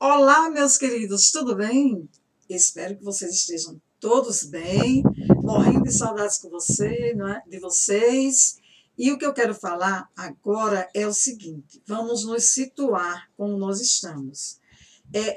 Olá, meus queridos, tudo bem? Espero que vocês estejam todos bem, morrendo de saudades com você, não é? De vocês. E o que eu quero falar agora é o seguinte: vamos nos situar como nós estamos.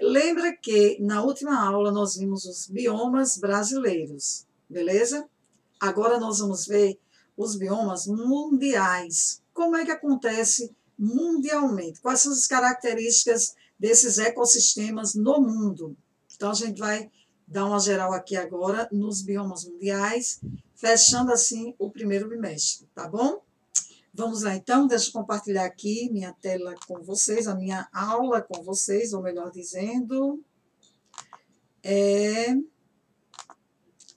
Lembra que na última aula nós vimos os biomas brasileiros, beleza? Agora nós vamos ver os biomas mundiais. Como é que acontece mundialmente? Quais são as características desses ecossistemas no mundo? Então a gente vai dar uma geral aqui agora nos biomas mundiais, fechando assim o primeiro bimestre, tá bom? Vamos lá então, deixa eu compartilhar aqui minha tela com vocês, a minha aula com vocês, ou melhor dizendo,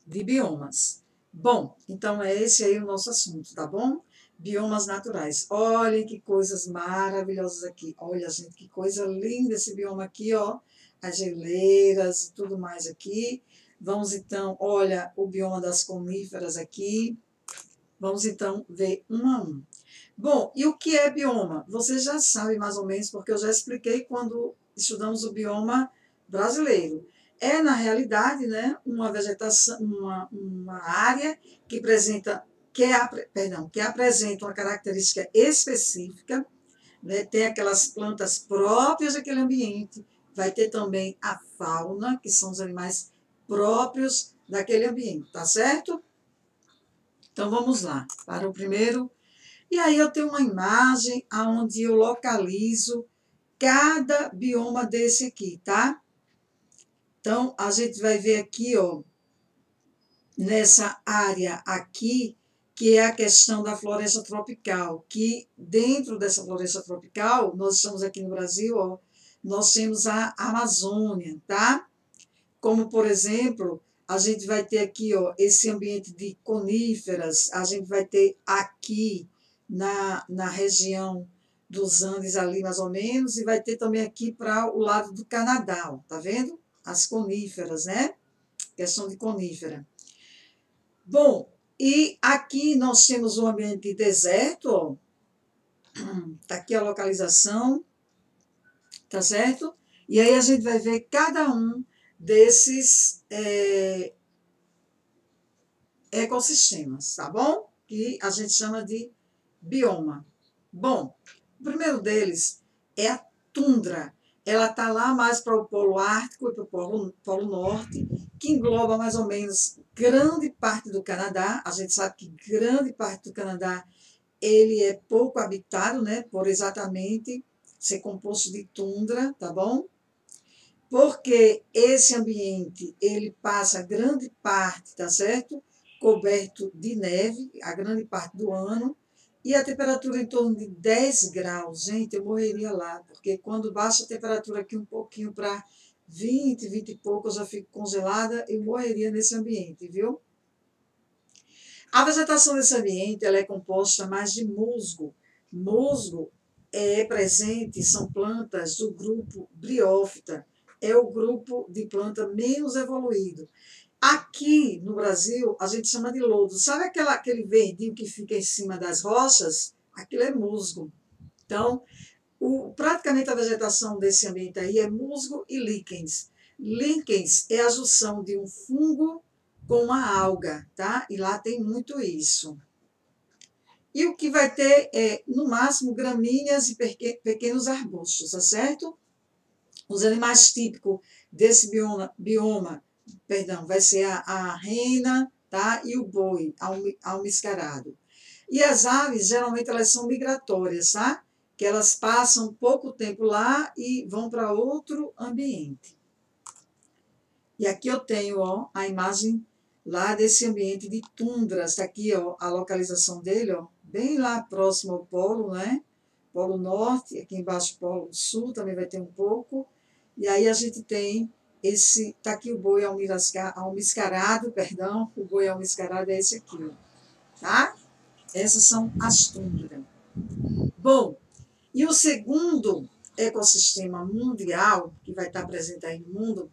de biomas. Bom, então é esse aí o nosso assunto, tá bom? Biomas naturais. Olhem que coisas maravilhosas aqui. Olha, gente, que coisa linda esse bioma aqui, ó. As geleiras e tudo mais aqui. Vamos então, olha, o bioma das coníferas aqui. Vamos então ver um a um. Bom, e o que é bioma? Você já sabe mais ou menos, porque eu já expliquei quando estudamos o bioma brasileiro. É, na realidade, né, uma vegetação, uma área que apresenta, que apresenta uma característica específica, né, tem aquelas plantas próprias daquele ambiente, vai ter também a fauna, que são os animais próprios daquele ambiente, tá certo? Então vamos lá, para o primeiro. E aí eu tenho uma imagem onde eu localizo cada bioma desse aqui, tá? Então, a gente vai ver aqui, ó, nessa área aqui, que é a questão da floresta tropical, que dentro dessa floresta tropical, nós estamos aqui no Brasil, ó, nós temos a Amazônia, tá? Como, por exemplo, a gente vai ter aqui, ó, esse ambiente de coníferas, a gente vai ter aqui na região dos Andes ali, mais ou menos, e vai ter também aqui para o lado do Canadá, ó, tá vendo? As coníferas, né? Questão de conífera. Bom, e aqui nós temos um ambiente de deserto, ó. Tá aqui a localização, tá certo? E aí a gente vai ver cada um desses ecossistemas, tá bom? Que a gente chama de bioma. Bom, o primeiro deles é a tundra. Ela está lá mais para o Polo Ártico e para o Polo Norte, que engloba mais ou menos grande parte do Canadá. A gente sabe que grande parte do Canadá ele é pouco habitado, né? Por exatamente ser composto de tundra, tá bom? Porque esse ambiente ele passa grande parte, tá certo? Coberto de neve, a grande parte do ano, e a temperatura em torno de 10 graus. Gente, eu morreria lá, porque quando baixa a temperatura aqui um pouquinho para 20, 20 e pouco, eu já fico congelada, eu morreria nesse ambiente, viu? A vegetação desse ambiente ela é composta mais de musgo. Musgo é presente, são plantas do grupo Bryophyta, é o grupo de planta menos evoluído. Aqui no Brasil, a gente chama de lodo. Sabe aquele verdinho que fica em cima das rochas? Aquilo é musgo. Então, praticamente a vegetação desse ambiente aí é musgo e líquens. Líquens é a junção de um fungo com uma alga, tá? E lá tem muito isso. E o que vai ter é, no máximo, gramíneas e pequenos arbustos, tá certo? Os animais típicos desse bioma vai ser a rena, tá? E o boi almiscarado. E as aves, geralmente, elas são migratórias, tá? Que elas passam pouco tempo lá e vão para outro ambiente. E aqui eu tenho, ó, a imagem lá desse ambiente de tundras. Está aqui, ó, a localização dele, ó, bem lá próximo ao polo, né? Polo Norte, aqui embaixo Polo Sul também vai ter um pouco. E aí a gente tem esse, tá aqui o boi almiscarado, perdão, o boi almiscarado é esse aqui, ó, tá? Essas são as tundras. Bom, e o segundo ecossistema mundial, que vai estar presente aí no mundo,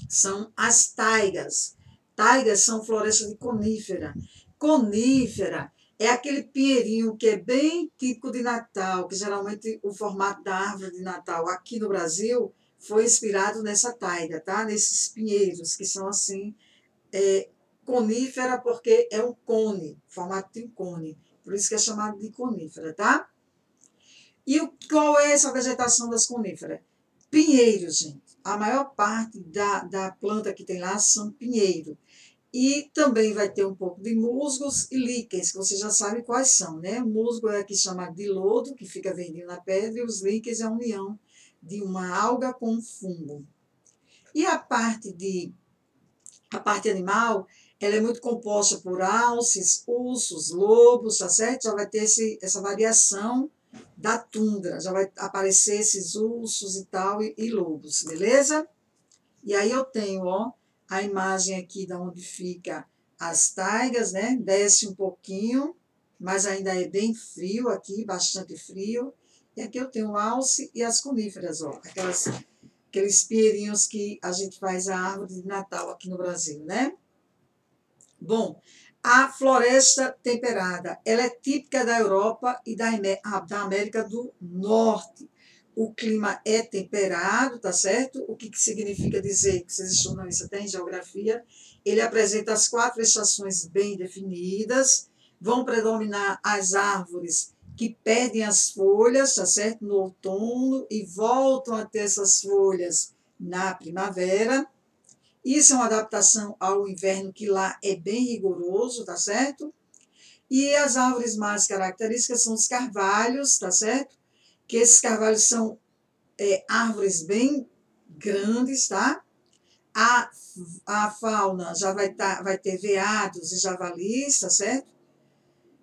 são as taigas. Taigas são florestas de conífera. Conífera é aquele pinheirinho que é bem típico de Natal, que geralmente o formato da árvore de Natal aqui no Brasil foi inspirado nessa taiga, tá? Nesses pinheiros, que são assim, conífera, porque é um cone, formato de um cone. Por isso que é chamado de conífera, tá? E qual é essa vegetação das coníferas? Pinheiros, gente. A maior parte da planta que tem lá são pinheiro. E também vai ter um pouco de musgos e líquens, que você já sabe quais são, né? O musgo é aqui chamado de lodo, que fica verdinho na pedra, e os líquens é a união de uma alga com um fungo. E a parte animal, ela é muito composta por alces, ursos, lobos, tá certo? Já vai ter essa variação da tundra, já vai aparecer esses ursos e tal, e lobos, beleza? E aí eu tenho, ó, a imagem aqui de onde fica as taigas, né? Desce um pouquinho, mas ainda é bem frio aqui, bastante frio. E aqui eu tenho o alce e as coníferas, ó, aqueles pinheirinhos que a gente faz a árvore de Natal aqui no Brasil, né? Bom, a floresta temperada, ela é típica da Europa e da América do Norte. O clima é temperado, tá certo? O que significa dizer, que vocês estudam isso até em geografia, ele apresenta as 4 estações bem definidas, vão predominar as árvores que perdem as folhas, tá certo? No outono e voltam a ter essas folhas na primavera. Isso é uma adaptação ao inverno que lá é bem rigoroso, tá certo? E as árvores mais características são os carvalhos, tá certo? Que esses carvalhos são árvores grandes, tá? A fauna já vai ter veados e javalis, tá certo?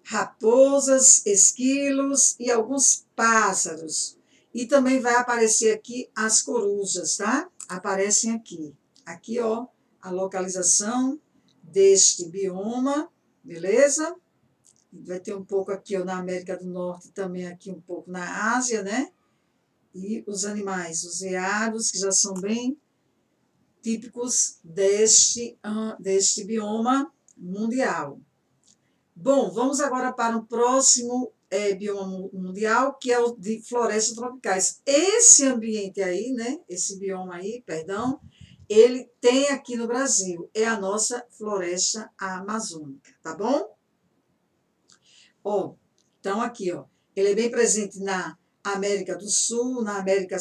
Raposas, esquilos e alguns pássaros. E também vai aparecer aqui as corujas, tá? Aparecem aqui. Aqui, ó, a localização deste bioma, beleza? Vai ter um pouco aqui, ó, na América do Norte, também aqui um pouco na Ásia, né? E os animais, os veados, que já são bem típicos deste bioma mundial. Bom, vamos agora para o próximo bioma mundial, que é o de florestas tropicais. Esse ambiente aí, né? Esse bioma aí, perdão, ele tem aqui no Brasil, é a nossa floresta amazônica, tá bom? Ó, então aqui, ó, ele é bem presente na América do Sul, na América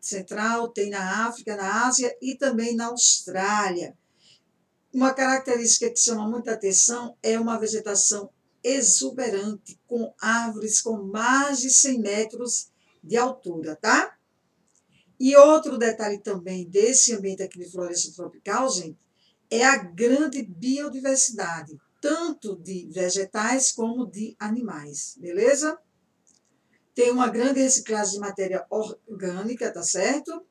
Central, tem na África, na Ásia e também na Austrália. Uma característica que chama muita atenção é uma vegetação exuberante, com árvores com mais de 100 metros de altura, tá? E outro detalhe também desse ambiente aqui de floresta tropical, gente, é a grande biodiversidade, tanto de vegetais como de animais, beleza? Tem uma grande reciclagem de matéria orgânica, tá certo?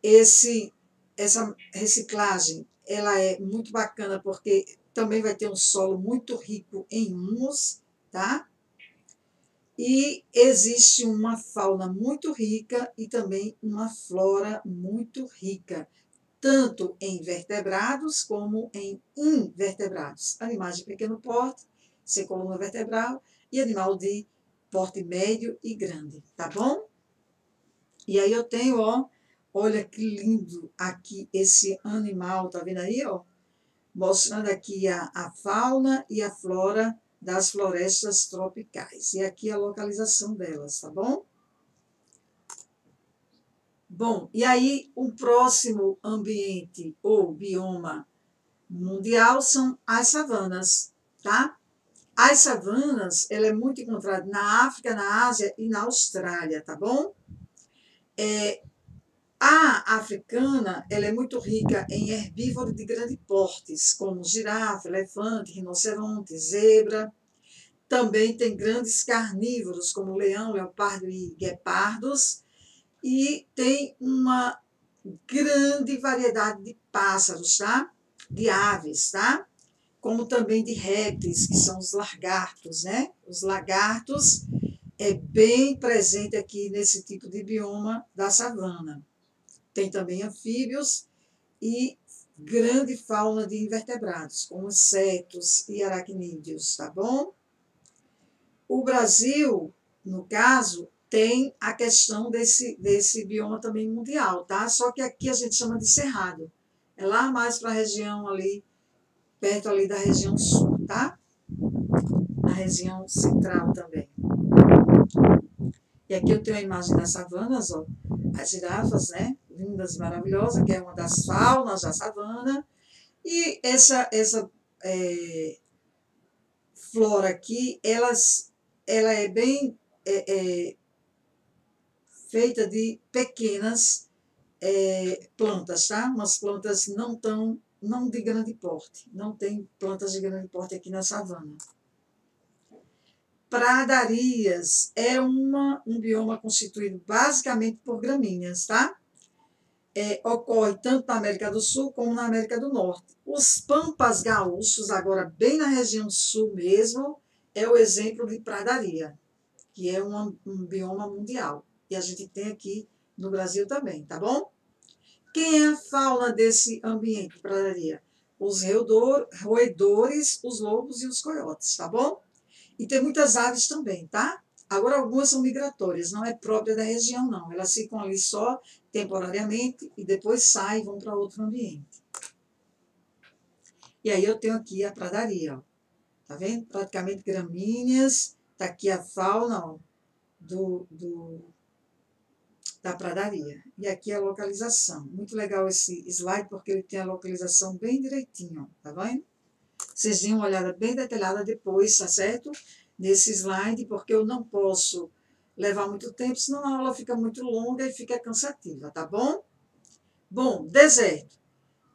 Essa reciclagem, ela é muito bacana porque também vai ter um solo muito rico em humus, tá? E existe uma fauna muito rica e também uma flora muito rica, tanto em vertebrados como em invertebrados. Animais de pequeno porte, sem coluna vertebral, e animal de porte médio e grande, tá bom? E aí eu tenho, ó, olha que lindo aqui esse animal, tá vendo aí, ó? Mostrando aqui a fauna e a flora das florestas tropicais. E aqui a localização delas, tá bom? Bom, e aí o próximo ambiente ou bioma mundial são as savanas, tá? As savanas, ela é muito encontrada na África, na Ásia e na Austrália, tá bom? A africana, ela é muito rica em herbívoros de grandes portes, como girafa, elefante, rinoceronte, zebra. Também tem grandes carnívoros, como leão, leopardo e guepardos. E tem uma grande variedade de pássaros, tá? De aves, tá? Como também de répteis, que são os lagartos, né? Os lagartos é bem presente aqui nesse tipo de bioma da savana. Tem também anfíbios e grande fauna de invertebrados, como insetos e aracnídeos, tá bom? O Brasil, no caso, tem a questão desse bioma também mundial, tá? Só que aqui a gente chama de cerrado. É lá mais para a região ali, perto ali da região sul, tá? Na região central também. E aqui eu tenho a imagem das savanas, ó, as girafas, né? Lindas e maravilhosas, que é uma das faunas da savana. E essa flora aqui, ela é bem feita de pequenas plantas, tá? Umas plantas não de grande porte. Não tem plantas de grande porte aqui na savana. Pradarias é um bioma constituído basicamente por gramíneas, tá? Ocorre tanto na América do Sul como na América do Norte. Os pampas gaúchos, agora bem na região sul mesmo, é o exemplo de pradaria, que é um bioma mundial. E a gente tem aqui no Brasil também, tá bom? Quem é a fauna desse ambiente de pradaria? Os roedores, os lobos e os coiotes, tá bom? E tem muitas aves também, tá? Agora, algumas são migratórias, não é própria da região, não. Elas ficam ali só temporariamente e depois saem e vão para outro ambiente. E aí eu tenho aqui a pradaria, ó. Tá vendo? Praticamente gramíneas. Tá aqui a fauna, ó, da pradaria. E aqui a localização. Muito legal esse slide, porque ele tem a localização bem direitinho, ó, tá vendo? Vocês deem uma olhada bem detalhada depois, tá certo? Nesse slide, porque eu não posso levar muito tempo, senão a aula fica muito longa e fica cansativa, tá bom? Bom, deserto.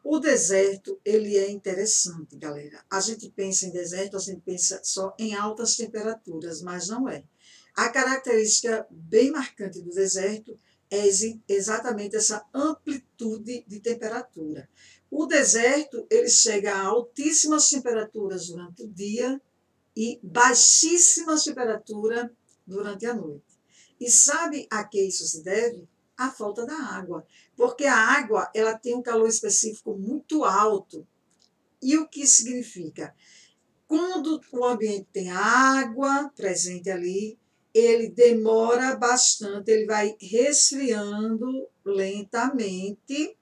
O deserto, ele é interessante, galera. A gente pensa em deserto, a gente pensa só em altas temperaturas, mas não é. A característica bem marcante do deserto é exatamente essa amplitude de temperatura. O deserto, ele chega a altíssimas temperaturas durante o dia e baixíssimas temperaturas durante a noite. E sabe a que isso se deve? À falta da água. Porque a água, ela tem um calor específico muito alto. E o que significa? Quando o ambiente tem água presente ali, ele demora bastante, ele vai resfriando lentamente,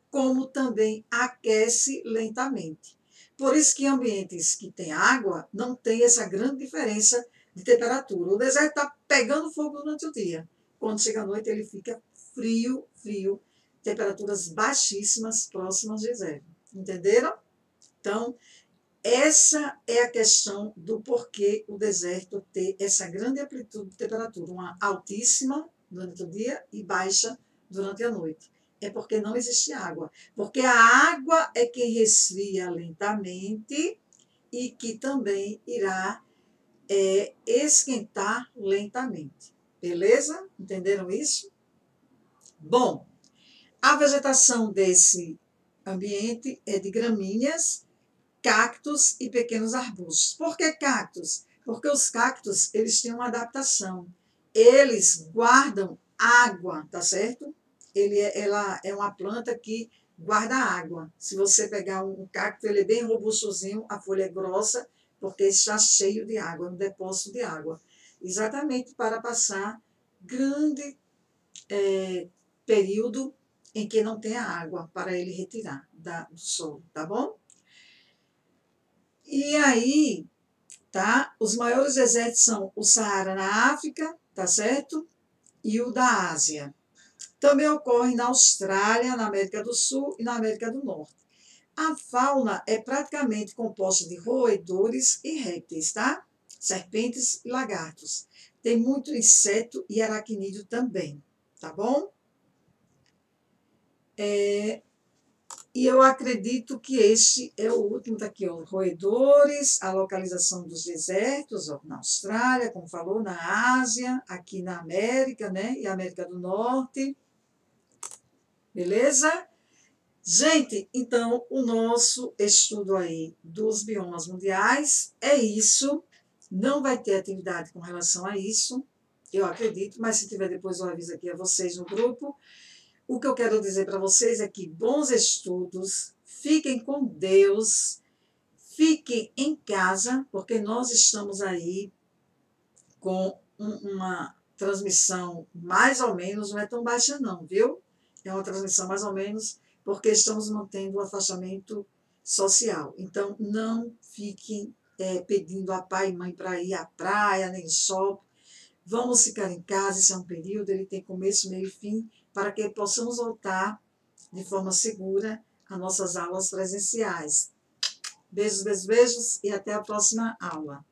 como também aquece lentamente. Por isso que ambientes que têm água não tem essa grande diferença de temperatura. O deserto está pegando fogo durante o dia. Quando chega à noite, ele fica frio, temperaturas baixíssimas, próximas de zero. Entenderam? Então, essa é a questão do porquê o deserto ter essa grande amplitude de temperatura, uma altíssima durante o dia e baixa durante a noite. É porque não existe água. Porque a água é quem resfria lentamente e que também irá esquentar lentamente. Beleza? Entenderam isso? Bom, a vegetação desse ambiente é de gramíneas, cactos e pequenos arbustos. Por que cactos? Porque os cactos, eles têm uma adaptação. Eles guardam água, tá certo? Ela é uma planta que guarda água. Se você pegar um cacto, ele é bem robustozinho, a folha é grossa, porque está cheio de água, um depósito de água. Exatamente para passar grande período em que não tenha água para ele retirar do solo, tá bom? E aí, tá? Os maiores desertos são o Saara na África, tá certo? E o da Ásia. Também ocorre na Austrália, na América do Sul e na América do Norte. A fauna é praticamente composta de roedores e répteis, tá? Serpentes e lagartos. Tem muito inseto e aracnídeo também, tá bom? E eu acredito que este é o último daqui, ó, roedores, a localização dos desertos, ó, na Austrália, como falou, na Ásia, aqui na América, né, e América do Norte. Beleza? Gente, então, o nosso estudo aí dos biomas mundiais é isso. Não vai ter atividade com relação a isso, eu acredito, mas se tiver depois eu aviso aqui a vocês no grupo. O que eu quero dizer para vocês é que bons estudos, fiquem com Deus, fiquem em casa, porque nós estamos aí com transmissão mais ou menos, não é tão baixa não, viu? É uma transmissão mais ou menos, porque estamos mantendo o afastamento social. Então, não fiquem pedindo a pai e mãe para ir à praia, nem shopping. Vamos ficar em casa, esse é um período, ele tem começo, meio e fim, para que possamos voltar de forma segura às nossas aulas presenciais. Beijos, beijos, beijos e até a próxima aula.